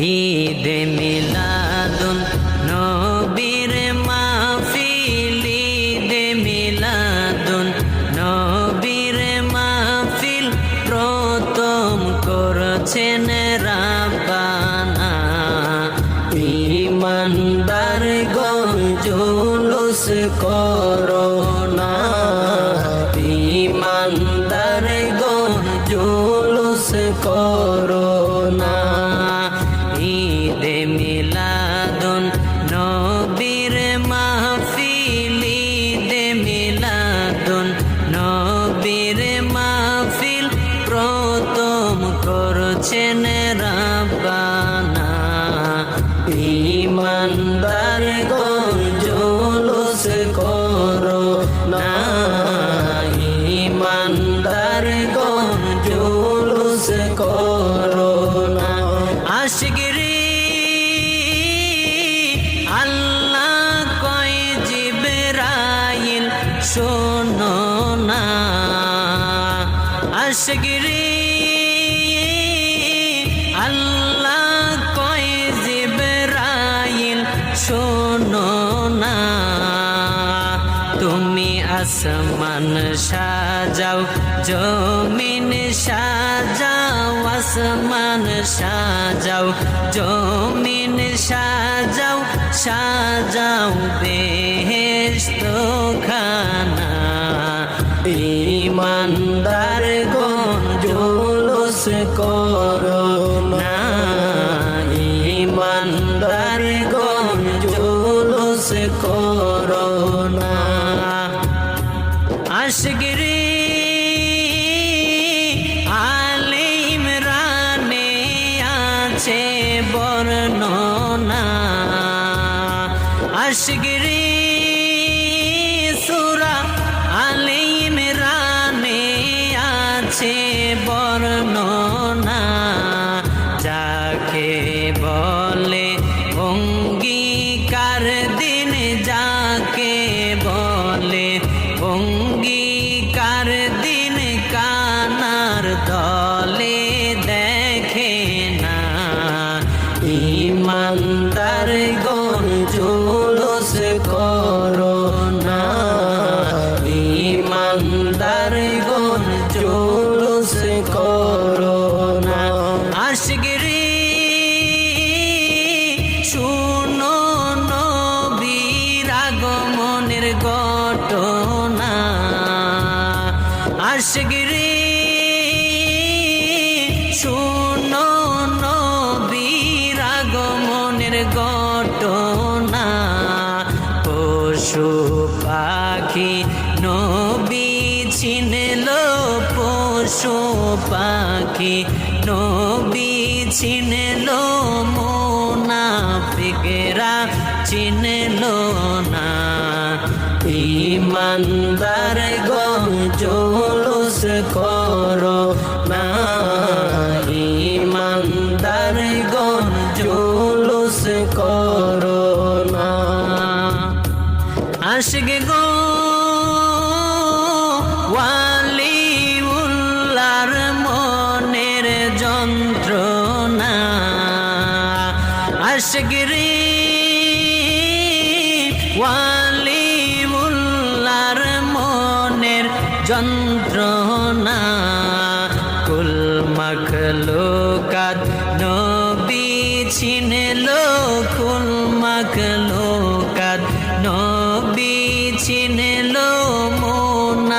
ঈদ মিলাদুন নবীর মাহফিল, ঈদ মিলাদুন নবীর মাহফিল প্রথম করেছেন রাব্বানা। ঈমানদার গণ জুলুস করো না, ঈমানদার গণ জুলুস করো না। ঈদ মিলাদুন নবীর মাহফিল, ঈদ মিলাদুন নবীর মাহফিল প্রথম করছেন রাব্বানা। ঈমানদার গণ জুলুস করো না, ঈমানদার গণ জুলুস করো না। আশিকরি আল্লাহ কয় জিবরাইল শোনো না, আশিকরি আল্লাহ কয় জিবরাইল শোনো না। তুমি আসমান সাজাও জমিন সাজাও, আসমান সাজাও জমিন সাজাও, সাজাও বেহেশত খানা। ঈমানদার গণ জুলুস করো না, ঈমানদার গণ জুলুস করো না। আশিকরি আলে ইমরানে আছে বর্ণনা, আশিকরি সূরা আলে ইমরানে আছে বর্ণনা। যাকে বলে অঙ্গীকার দিন, যাকে বলে অঙ্গীকার দিন কানার দলে দেখে না। ঈমানদার গণ জুলুস করো না, ঈমানদার গণ জুলুস করো না। আশিকরি শুনো নবীর আগমনের ঘটনা, আশিকরি শুনো নবীর আগমনের ঘটনা। পশু পাখি নবী চিনল, পশু পাখি নবী চিনল, মুনাফিকরা চিনল না। ঈমানদার গণ জুলুস করো না, ঈমানদার গণ জুলুস করো না। আশিক গো ওয়ালিউল্লাহর মনের যন্ত্রণা, আশিকরি ওয়ালিউল্লাহর মনের যন্ত্রণা। কুল মাখলুকাত নবী চিনল, কুল মাখলুকাত নবী চিনল,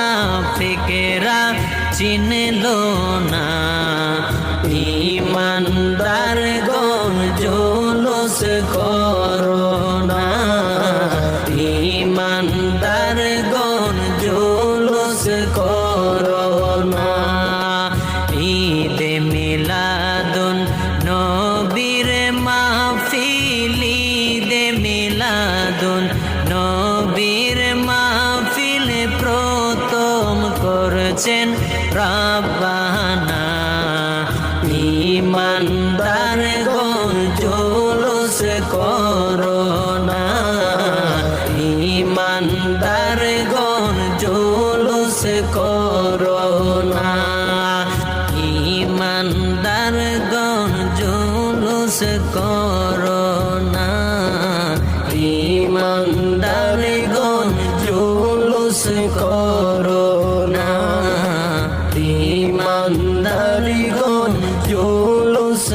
মুনাফিকরা চিনল না। ঈমানদার গণ জুলুস করো না, ঈমানদার গণ জুলুস করো না। ঈদ মিলাদুন নবীর মাহফিল, ঈদ মিলাদুন নবীর মাহফিল প্রথম করছেন রাব্বানা। ঈমানদার গণ জুলুস করো না, ঈমানদার গণ জুলুস করো না। ঈমানদার গণ জুলুস করোনা ইমানদারগণ জুলুস করোনা ইমানদারগণ জুলুস